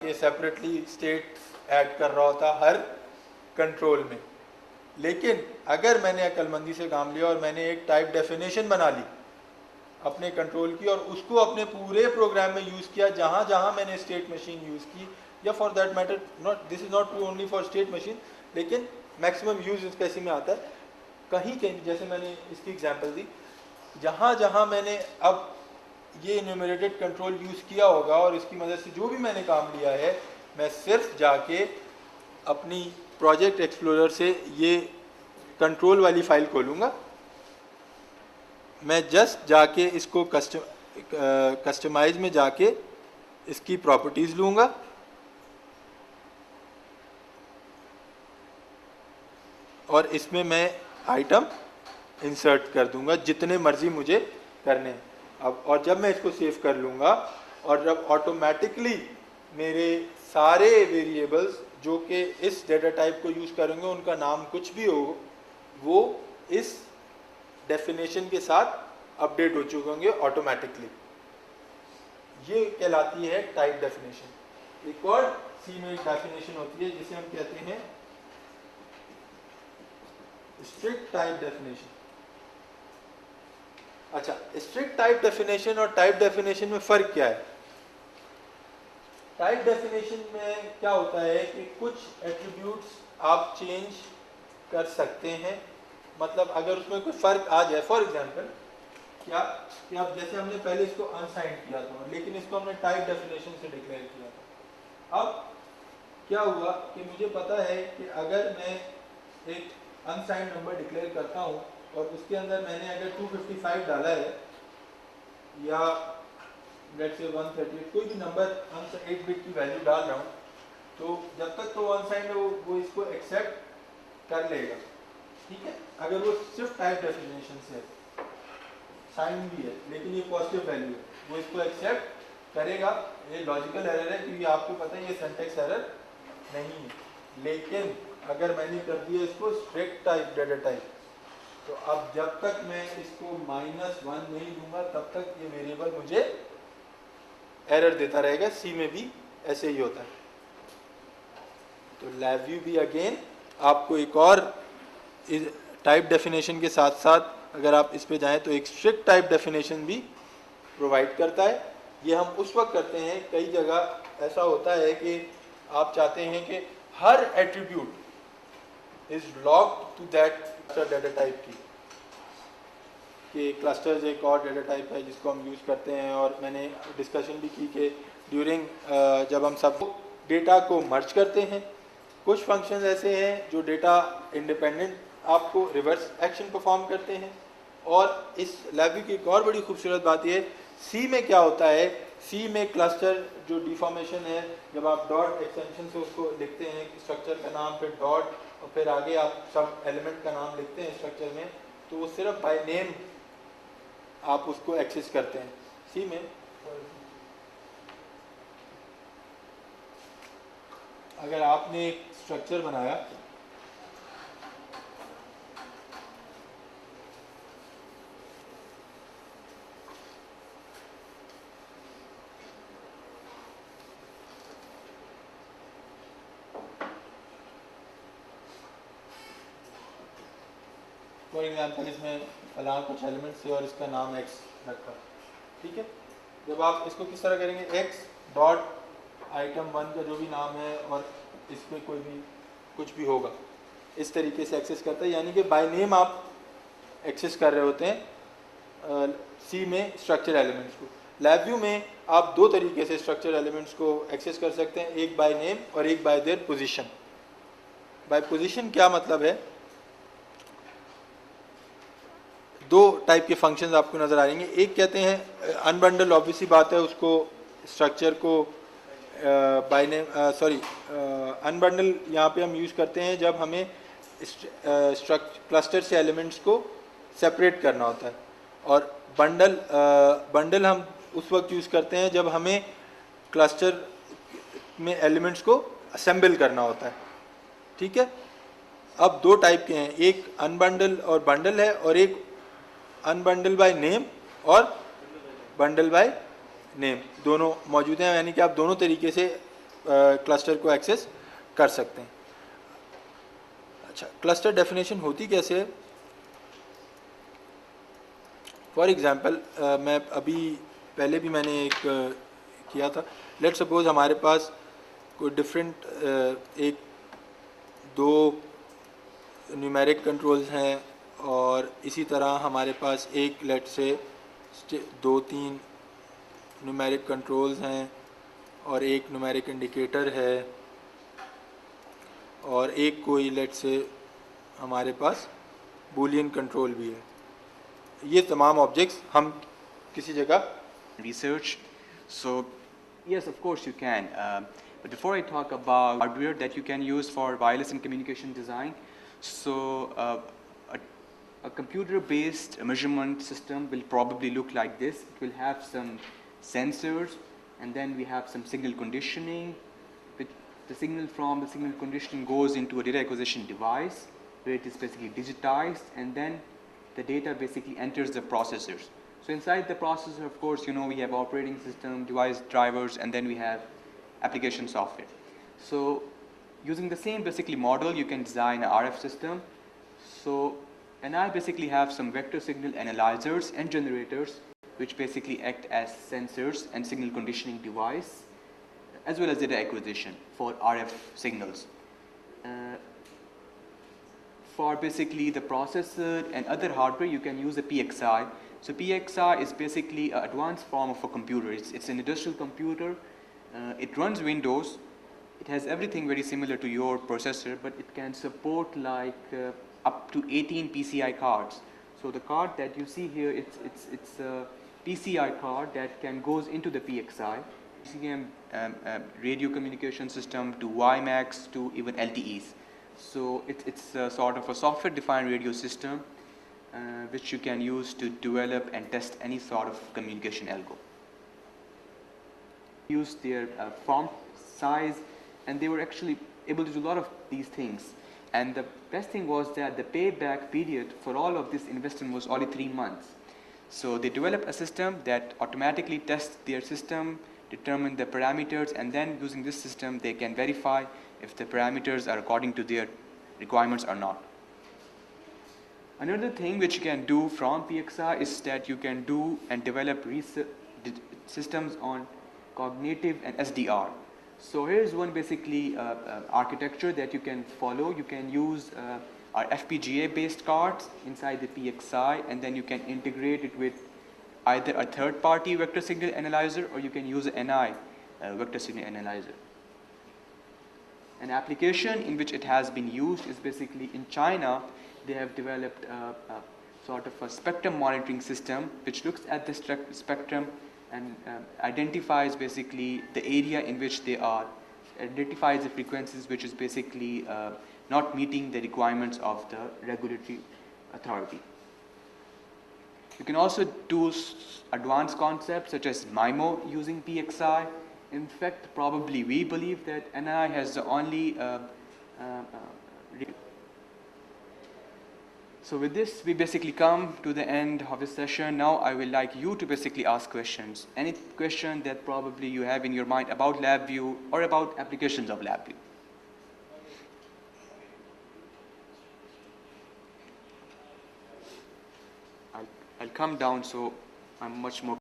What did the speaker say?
जाके separately state add कर रहा होता हर कंट्रोल में। लेकिन अगर मैंने अक्लमंदी से काम लिया और मैंने एक टाइप डेफिनेशन बना ली अपने कंट्रोल की और उसको अपने पूरे प्रोग्राम में यूज़ किया जहाँ जहाँ मैंने स्टेट मशीन यूज़ की, या for that matter not, this is not true only for state machine, लेकिन मैक्सिमम यूज़ कैसे में आता है, कहीं कहीं जैसे मैंने इसकी एग्जांपल दी, जहाँ जहाँ मैंने अब ये इन्यूमरेटेड कंट्रोल यूज़ किया होगा और इसकी मदद से जो भी मैंने काम लिया है, मैं सिर्फ जाके अपनी प्रोजेक्ट एक्सप्लोरर से ये कंट्रोल वाली फाइल खोलूँगा, मैं जस्ट जाके इसको कस्टमाइज में जाके इसकी प्रॉपर्टीज़ लूँगा और इसमें मैं आइटम इंसर्ट कर दूंगा जितने मर्जी मुझे करने हैं। अब और जब मैं इसको सेव कर लूँगा और जब ऑटोमेटिकली मेरे सारे वेरिएबल्स जो कि इस डेटा टाइप को यूज़ करेंगे उनका नाम कुछ भी हो, वो इस डेफिनेशन के साथ अपडेट हो चुके होंगे ऑटोमेटिकली। ये कहलाती है टाइप डेफिनेशन। एक और सी में एक डेफिनेशन होती है जिसे हम कहते हैं स्ट्रिक्ट टाइप डेफिनेशन। अच्छा, स्ट्रिक्ट टाइप डेफिनेशन और टाइप डेफिनेशन में फ़र्क क्या है? टाइप डेफिनेशन में क्या होता है कि कुछ एट्रीब्यूट्स आप चेंज कर सकते हैं, मतलब अगर उसमें कोई फ़र्क आ जाए, फॉर एग्जांपल क्या कि आप जैसे हमने पहले इसको अनसाइंड किया था लेकिन इसको हमने टाइप डेफिनेशन से डिक्लेयर किया था। अब क्या हुआ कि मुझे पता है कि अगर मैं एक अनसाइंड नंबर डिक्लेयर करता हूँ और उसके अंदर मैंने अगर 255 डाला है या लेट्स से 138, कोई भी नंबर 8 बिट की वैल्यू डाल रहा हूँ, तो जब तक तो अनसाइंड है वो इसको एक्सेप्ट कर लेगा, ठीक है, अगर वो सिर्फ टाइप डेफिनेशन से साइन भी है लेकिन ये पॉजिटिव वैल्यू है, वो इसको एक्सेप्ट करेगा। ये लॉजिकल एरर है क्योंकि आपको पता है ये सिंटैक्स एरर नहीं है। लेकिन अगर मैंने कर दिया इसको स्ट्रिक्ट टाइप डेटा टाइप, तो अब जब तक मैं इसको -1 नहीं दूंगा तब तक ये वेरिएबल मुझे एरर देता रहेगा। सी में भी ऐसे ही होता है। तो LabVIEW भी अगेन आपको एक और टाइप डेफिनेशन के साथ साथ अगर आप इस पे जाएं तो एक स्ट्रिक्ट टाइप डेफिनेशन भी प्रोवाइड करता है। ये हम उस वक्त करते हैं, कई जगह ऐसा होता है कि आप चाहते हैं कि हर attribute is locked to that data type की, कि क्लस्टर्स एक और डेटा टाइप है जिसको हम यूज़ करते हैं। और मैंने डिस्कशन भी की कि ड्यूरिंग जब हम सब डेटा को मर्ज करते हैं, कुछ फंक्शंस ऐसे हैं जो डेटा इंडिपेंडेंट आपको रिवर्स एक्शन परफॉर्म करते हैं। और इस LabVIEW की एक और बड़ी खूबसूरत बात यह है, सी में क्या होता है, सी में क्लस्टर जो डिफॉर्मेशन है, जब आप डॉट एक्सटेंशन से उसको लिखते हैं स्ट्रक्चर का नाम, फिर डॉट और फिर आगे आप सब एलिमेंट का नाम लिखते हैं स्ट्रक्चर में, तो वो सिर्फ बाय नेम आप उसको एक्सेस करते हैं। सी में अगर आपने एक स्ट्रक्चर बनाया, फॉर एग्जाम्पल इसमें फलां कुछ एलिमेंट्स थे और इसका नाम x रखा, ठीक है, जब आप इसको किस तरह करेंगे, x डॉट आइटम 1 का जो भी नाम है और इसमें कोई भी कुछ भी होगा, इस तरीके से एक्सेस करता है। यानी कि बाय नेम आप एक्सेस कर रहे होते हैं सी में स्ट्रक्चर एलिमेंट्स को। LabVIEW में आप दो तरीके से स्ट्रक्चर एलिमेंट्स को एक्सेस कर सकते हैं, एक बाय नेम और एक by their position. By position क्या मतलब है, दो टाइप के फंक्शंस आपको नज़र आ जाएंगे। एक कहते हैं अनबंडल, ऑब्वियसली बात है, उसको स्ट्रक्चर को बाय नेम अनबंडल यहाँ पे हम यूज़ करते हैं जब हमें क्लस्टर से एलिमेंट्स को सेपरेट करना होता है। और बंडल हम उस वक्त यूज़ करते हैं जब हमें क्लस्टर में एलिमेंट्स को असेंबल करना होता है, ठीक है। अब दो टाइप के हैं, एक अनबंडल और बंडल है, और एक अनबंडल बाय नेम और बंडल बाय नेम, दोनों मौजूद हैं। यानी कि आप दोनों तरीके से क्लस्टर को एक्सेस कर सकते हैं। अच्छा, क्लस्टर डेफिनेशन होती कैसे है? फॉर एग्ज़ाम्पल मैं अभी पहले भी मैंने एक किया था। लेट सपोज हमारे पास कोई डिफरेंट एक दो न्यूमेरिक कंट्रोल्स हैं और इसी तरह हमारे पास एक लेट से दो तीन न्यूमेरिक कंट्रोल्स हैं और एक न्यूमेरिक इंडिकेटर है और एक कोई लेट से हमारे पास बूलियन कंट्रोल भी है। ये तमाम ऑब्जेक्ट्स हम किसी जगह research. So yes, of course you can. But before I talk about hardware that you can use for wireless and communication design, so a computer-based measurement system will probably look like this. It will have some sensors, and then we have some signal conditioning. The signal from the signal conditioning goes into a data acquisition device, where it is basically digitized, and then the data basically enters the processors. So inside the processor, of course, you know, we have operating system, device drivers, and then we have application software. So using the same basically model, you can design an RF system. So, and I basically have some vector signal analyzers and generators, which basically act as sensors and signal conditioning device, as well as data acquisition for RF signals. For basically the processor and other hardware, you can use a PXI. So PXI is basically an advanced form of a computer. It's an industrial computer. It runs Windows. It has everything very similar to your processor, but it can support like up to 18 PCI cards. So the card that you see here, it's a PCI card that goes into the PXI. PCM radio communication system to WiMAX to even LTEs. So it's a sort of a software-defined radio system which you can use to develop and test any sort of communication algo. Use their font size, and they were actually able to do a lot of these things. And the best thing was that the payback period for all of this investment was only 3 months. So they developed a system that automatically tests their system, determine the parameters, and then using this system they can verify if the parameters are according to their requirements or not. Another thing which you can do from PXI is that you can do and develop systems on cognitive and SDR. So here's one basically architecture that you can follow. You can use our FPGA based cards inside the PXI, and then you can integrate it with either a third party vector signal analyzer, or you can use an NI vector signal analyzer. An application in which it has been used is basically in China. They have developed a sort of a spectrum monitoring system which looks at the spectrum and identifies basically the area in which they are, identifies the frequencies which is basically not meeting the requirements of the regulatory authority. You can also do advanced concepts such as MIMO using PXI. In fact, probably we believe that NI has the only so with this, we basically come to the end of this session. Now I would like you to basically ask questions. Any question that probably you have in your mind about LabVIEW or about applications of LabVIEW. I'll come down so I'm much more